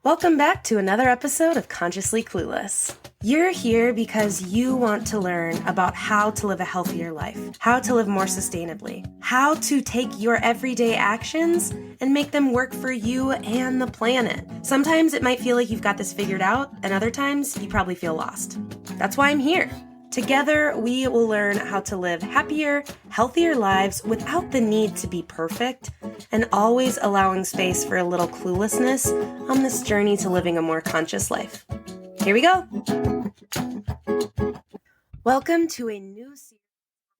Welcome back to another episode of Consciously Clueless. You're here because you want to learn about how to live a healthier life, how to live more sustainably, how to take your everyday actions and make them work for you and the planet. Sometimes it might feel like you've got this figured out, and other times you probably feel lost. That's why I'm here. Together, we will learn how to live happier, healthier lives without the need to be perfect, and always allowing space for a little cluelessness on this journey to living a more conscious life. Here we go. Welcome to a new series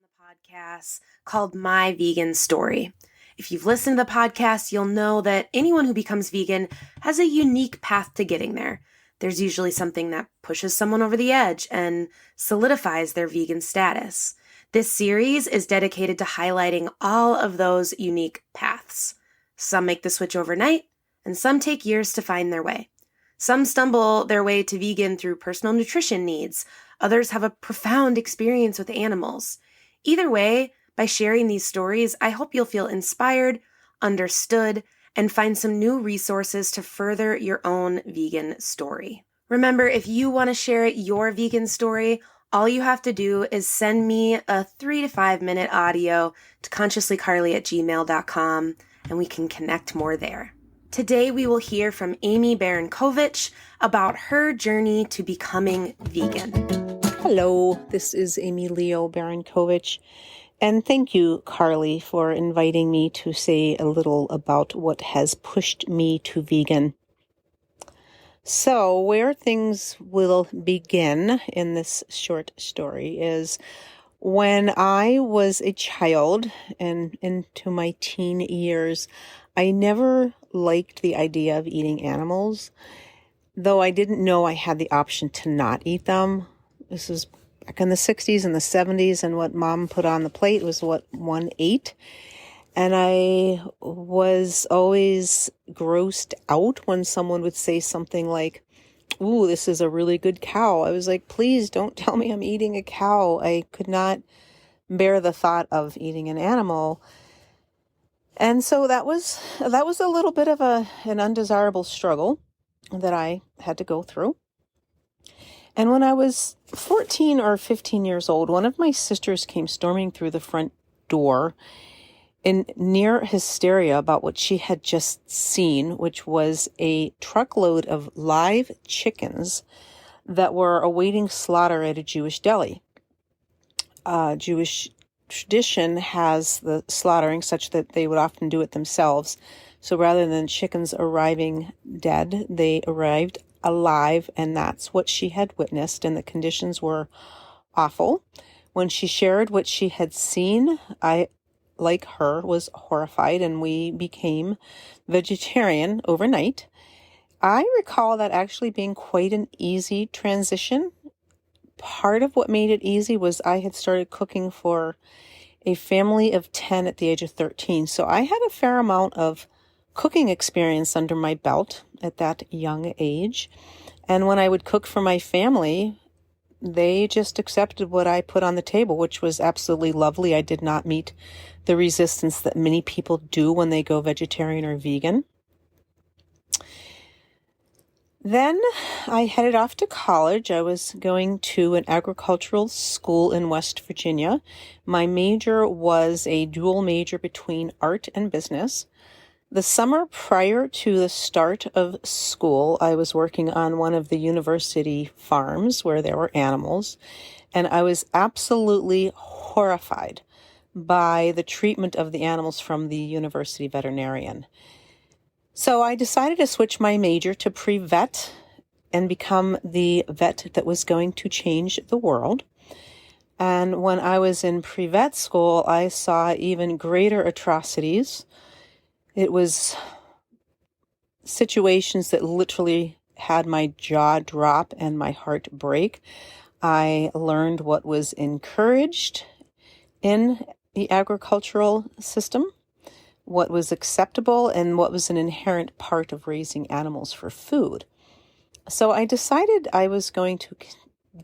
on the podcast called My Vegan Story. If you've listened to the podcast, you'll know that anyone who becomes vegan has a unique path to getting there. There's usually something that pushes someone over the edge and solidifies their vegan status. This series is dedicated to highlighting all of those unique paths. Some make the switch overnight, and some take years to find their way. Some stumble their way to vegan through personal nutrition needs. Others have a profound experience with animals. Either way, by sharing these stories, I hope you'll feel inspired, understood, and find some new resources to further your own vegan story. Remember, if you want to share your vegan story, all you have to do is send me a 3 to 5 minute audio to consciouslycarly@gmail.com, and we can connect more there. Today, we will hear from Amy Barankovich about her journey to becoming vegan. Hello, this is Amy Leo Barankovich. And thank you, Carly, for inviting me to say a little about what has pushed me to vegan. So, where things will begin in this short story is when I was a child and into my teen years, I never liked the idea of eating animals, though I didn't know I had the option to not eat them. This was back in the 60s and the 70s, and what mom put on the plate was what one ate. And I was always grossed out when someone would say something like, "Ooh, this is a really good cow." I was like, please don't tell me I'm eating a cow. I could not bear the thought of eating an animal. And so that was a little bit of an undesirable struggle that I had to go through. And when I was 14 or 15 years old, one of my sisters came storming through the front door in near hysteria about what she had just seen, which was a truckload of live chickens that were awaiting slaughter at a Jewish deli. Jewish tradition has the slaughtering such that they would often do it themselves. So rather than chickens arriving dead, they arrived alive, and that's what she had witnessed, and the conditions were awful. When she shared what she had seen, I, like her, was horrified, and we became vegetarian overnight. I recall that actually being quite an easy transition. Part of what made it easy was I had started cooking for a family of 10 at the age of 13, so I had a fair amount of cooking experience under my belt at that young age. And when I would cook for my family, they just accepted what I put on the table, which was absolutely lovely. I did not meet the resistance that many people do when they go vegetarian or vegan. Then I headed off to college. I was going to an agricultural school in West Virginia. My major was a dual major between art and business. The summer prior to the start of school, I was working on one of the university farms where there were animals, and I was absolutely horrified by the treatment of the animals from the university veterinarian. So I decided to switch my major to pre-vet and become the vet that was going to change the world. And when I was in pre-vet school, I saw even greater atrocities. It was situations that literally had my jaw drop and my heart break. I learned what was encouraged in the agricultural system, what was acceptable, and what was an inherent part of raising animals for food. So I decided I was going to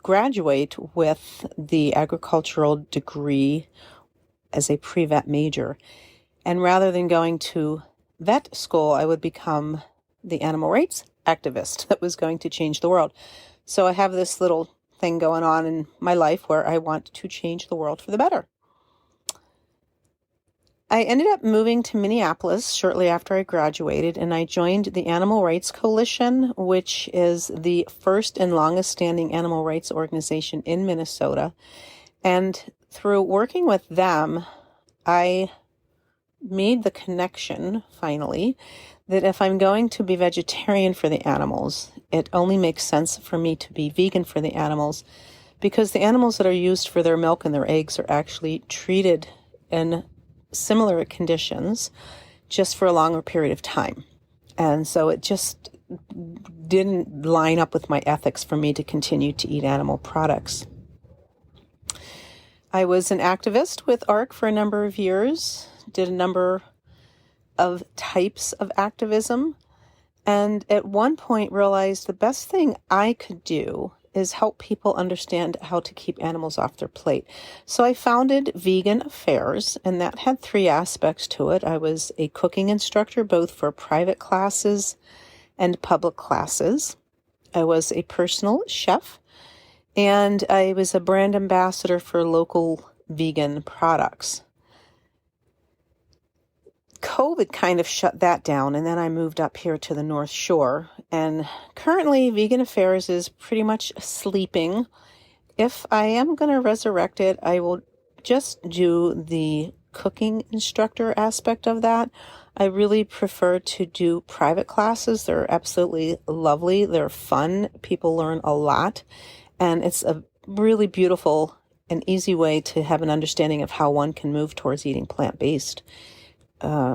graduate with the agricultural degree as a pre-vet major. And rather than going to vet school, I would become the animal rights activist that was going to change the world. So I have this little thing going on in my life where I want to change the world for the better. I ended up moving to Minneapolis shortly after I graduated, and I joined the Animal Rights Coalition, which is the first and longest standing animal rights organization in Minnesota. And through working with them, I made the connection, finally, that if I'm going to be vegetarian for the animals, it only makes sense for me to be vegan for the animals, because the animals that are used for their milk and their eggs are actually treated in similar conditions just for a longer period of time. And so it just didn't line up with my ethics for me to continue to eat animal products. I was an activist with ARC for a number of years, did a number of types of activism, and at one point realized the best thing I could do is help people understand how to keep animals off their plate. So I founded Vegan Affairs, and that had 3 aspects to it. I was a cooking instructor, both for private classes and public classes. I was a personal chef, and I was a brand ambassador for local vegan products. COVID kind of shut that down, and then I moved up here to the North Shore, and currently Vegan Affairs is pretty much sleeping. If I am going to resurrect it, I will just do the cooking instructor aspect of that. I really prefer to do private classes. They're absolutely lovely. They're fun. People learn a lot, and it's a really beautiful and easy way to have an understanding of how one can move towards eating plant-based.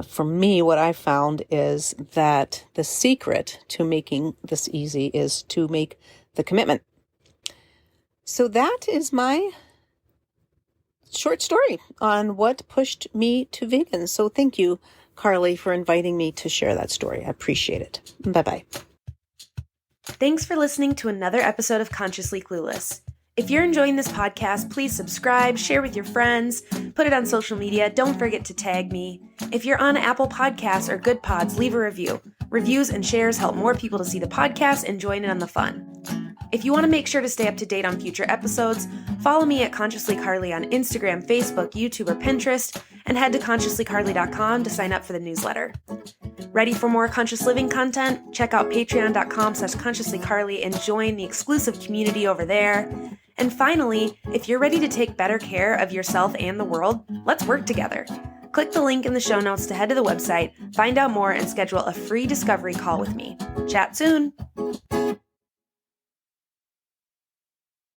For me, what I found is that the secret to making this easy is to make the commitment. So that is my short story on what pushed me to vegan. So thank you, Carly, for inviting me to share that story. I appreciate it. Bye-bye. Thanks for listening to another episode of Consciously Clueless. If you're enjoying this podcast, please subscribe, share with your friends, put it on social media. Don't forget to tag me. If you're on Apple Podcasts or Good Pods, leave a review. Reviews and shares help more people to see the podcast and join in on the fun. If you want to make sure to stay up to date on future episodes, follow me at Consciously Carly on Instagram, Facebook, YouTube, or Pinterest, and head to consciouslycarly.com to sign up for the newsletter. Ready for more conscious living content? Check out patreon.com/consciouslycarly and join the exclusive community over there. And finally, if you're ready to take better care of yourself and the world, let's work together. Click the link in the show notes to head to the website, find out more, and schedule a free discovery call with me. Chat soon!